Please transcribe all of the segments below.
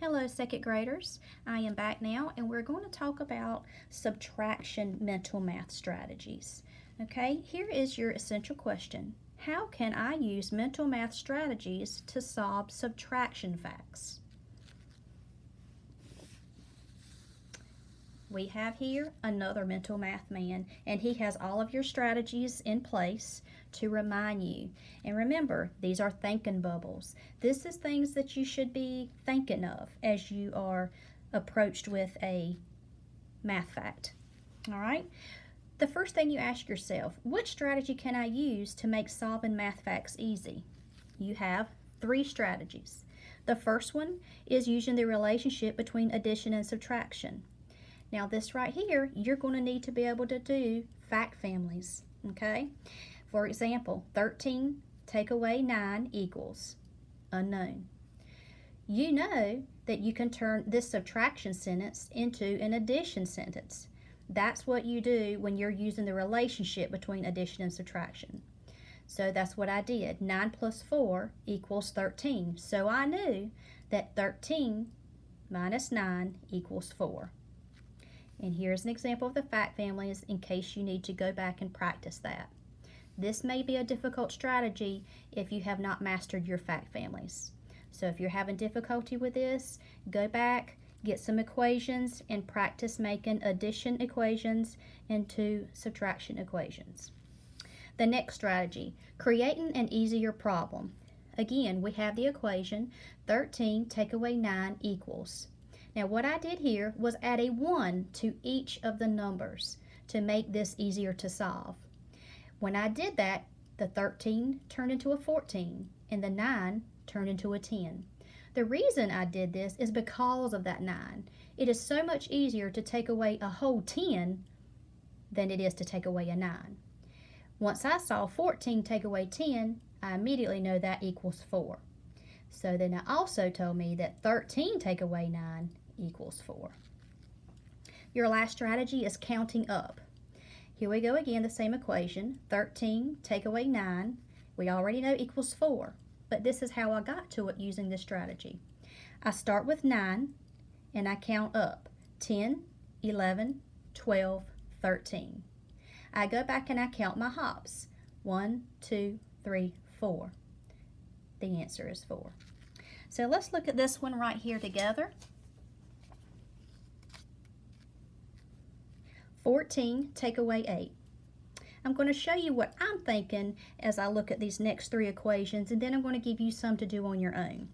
Hello, second graders. I am back now and we're going to talk about subtraction mental math strategies. Okay, here is your essential question. How can I use mental math strategies to solve subtraction facts? We have here another mental math man, and he has all of your strategies in place to remind you. And remember, these are thinking bubbles. This is things that you should be thinking of as you are approached with a math fact. All right? The first thing you ask yourself, which strategy can I use to make solving math facts easy? You have 3 strategies. The first one is using the relationship between addition and subtraction. Now this right here, you're going to need to be able to do fact families, okay? For example, 13 take away 9 equals unknown. You know that you can turn this subtraction sentence into an addition sentence. That's what you do when you're using the relationship between addition and subtraction. So that's what I did. 9 plus 4 equals 13. So I knew that 13 minus 9 equals 4. And here's an example of the fact families in case you need to go back and practice that. This may be a difficult strategy if you have not mastered your fact families. So if you're having difficulty with this, go back, get some equations, and practice making addition equations into subtraction equations. The next strategy, creating an easier problem. Again, we have the equation 13 take away 9 equals. Now what I did here was add a 1 to each of the numbers to make this easier to solve. When I did that, the 13 turned into a 14 and the 9 turned into a 10. The reason I did this is because of that 9. It is so much easier to take away a whole 10 than it is to take away a 9. Once I saw 14 take away 10, I immediately know that equals 4. So then it also told me that 13 take away 9 equals 4. Your last strategy is counting up. Here we go again, the same equation. 13 take away 9, we already know equals 4, but this is how I got to it using this strategy. I start with 9 and I count up 10, 11, 12, 13. I go back and I count my hops. 1, 2, 3, 4. The answer is 4. So let's look at this one right here together. 14 take away 8. I'm going to show you what I'm thinking as I look at these next 3 equations, and then I'm going to give you some to do on your own.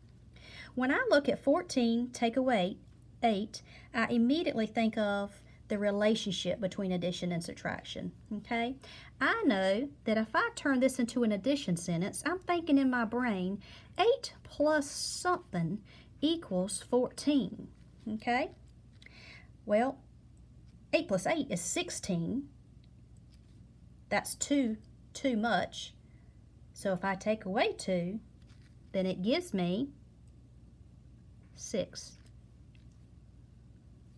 When I look at 14 take away 8, I immediately think of the relationship between addition and subtraction, okay? I know that if I turn this into an addition sentence, I'm thinking in my brain, 8 plus something equals 14, okay? Well, 8 plus 8 is 16. That's 2 too much. So if I take away 2, then it gives me 6.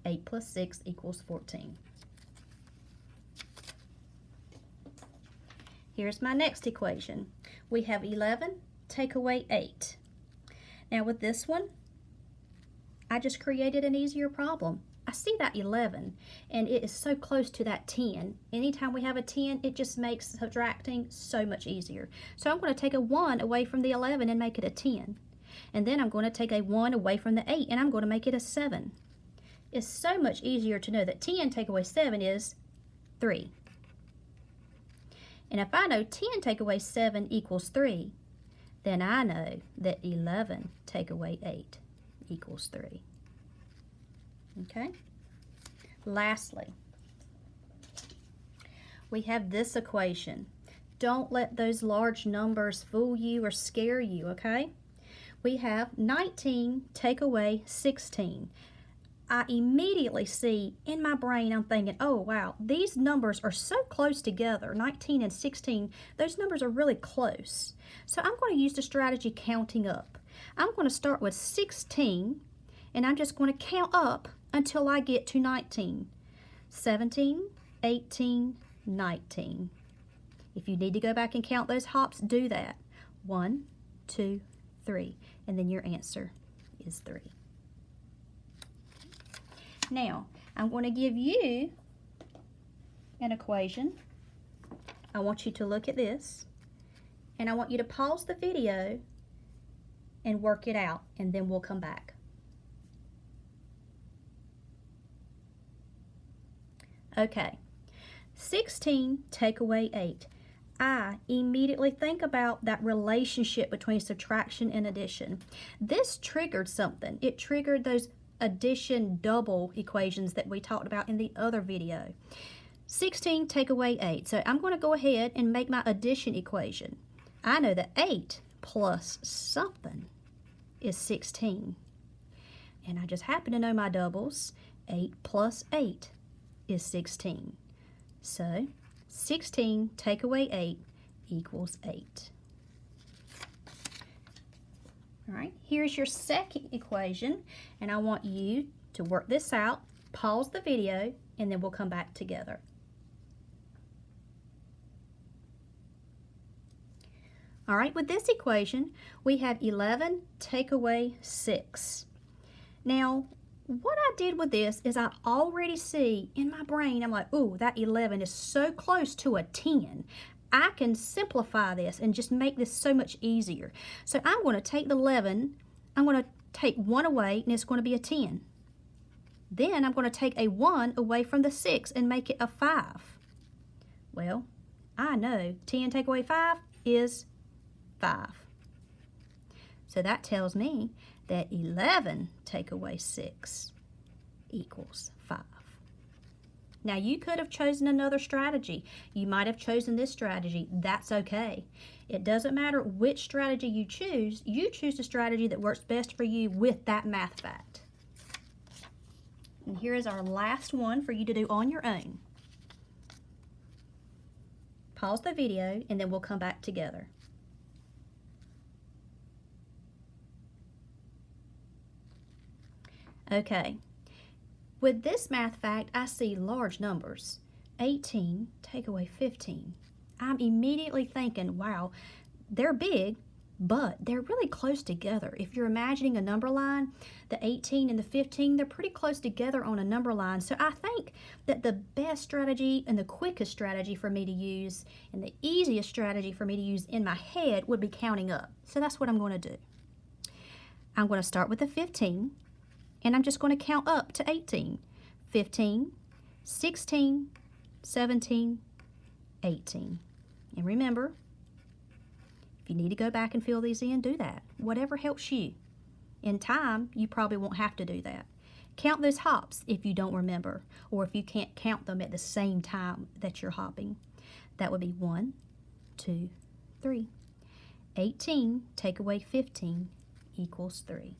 8 plus 6 equals 14. Here's my next equation. We have 11 take away 8. Now with this one, I just created an easier problem. I see that 11 and it is so close to that 10. Anytime we have a 10, it just makes subtracting so much easier. So I'm going to take a 1 away from the 11 and make it a 10. And then I'm going to take a 1 away from the 8 and I'm going to make it a 7. It's so much easier to know that 10 take away 7 is 3. And if I know 10 take away 7 equals 3, then I know that 11 take away 8 equals 3. Okay? Lastly, we have this equation. Don't let those large numbers fool you or scare you, okay? We have 19 take away 16. I immediately see in my brain, I'm thinking, oh wow, these numbers are so close together, 19 and 16, those numbers are really close. So I'm going to use the strategy counting up. I'm going to start with 16 and I'm just going to count up until I get to 19. 17, 18, 19. If you need to go back and count those hops, do that. 1, 2, 3, and then your answer is 3. Now, I'm going to give you an equation. I want you to look at this, and I want you to pause the video and work it out, and then we'll come back. Okay, 16 take away 8. I immediately think about that relationship between subtraction and addition. This triggered something. It triggered those addition double equations that we talked about in the other video. 16 take away 8. So I'm going to go ahead and make my addition equation. I know that 8 plus something is 16. And I just happen to know my doubles. 8 plus 8 is 16. So 16 take away 8 equals 8. All right, here's your second equation, and I want you to work this out, pause the video, and then we'll come back together. All right, with this equation, we have 11 take away 6. Now, what I did with this is I already see in my brain, I'm like, ooh, that 11 is so close to a 10. I can simplify this and just make this so much easier. So I'm going to take the 11, I'm going to take 1 away, and it's going to be a 10. Then I'm going to take a 1 away from the 6 and make it a 5. Well, I know 10 take away 5 is 5. So that tells me that 11 take away 6 equals 5. Now you could have chosen another strategy. You might have chosen this strategy. That's okay. It doesn't matter which strategy you choose the strategy that works best for you with that math fact. And here is our last one for you to do on your own. Pause the video and then we'll come back together. Okay, with this math fact, I see large numbers. 18 take away 15. I'm immediately thinking, wow, they're big, but they're really close together. If you're imagining a number line, the 18 and the 15, they're pretty close together on a number line. So I think that the best strategy and the quickest strategy for me to use and the easiest strategy for me to use in my head would be counting up. So that's what I'm going to do. I'm going to start with the 15. And I'm just going to count up to 18. 15, 16, 17, 18. And remember, if you need to go back and fill these in, do that. Whatever helps you. In time, you probably won't have to do that. Count those hops if you don't remember, or if you can't count them at the same time that you're hopping. That would be 1, 2, 3. 18 take away 15 equals 3.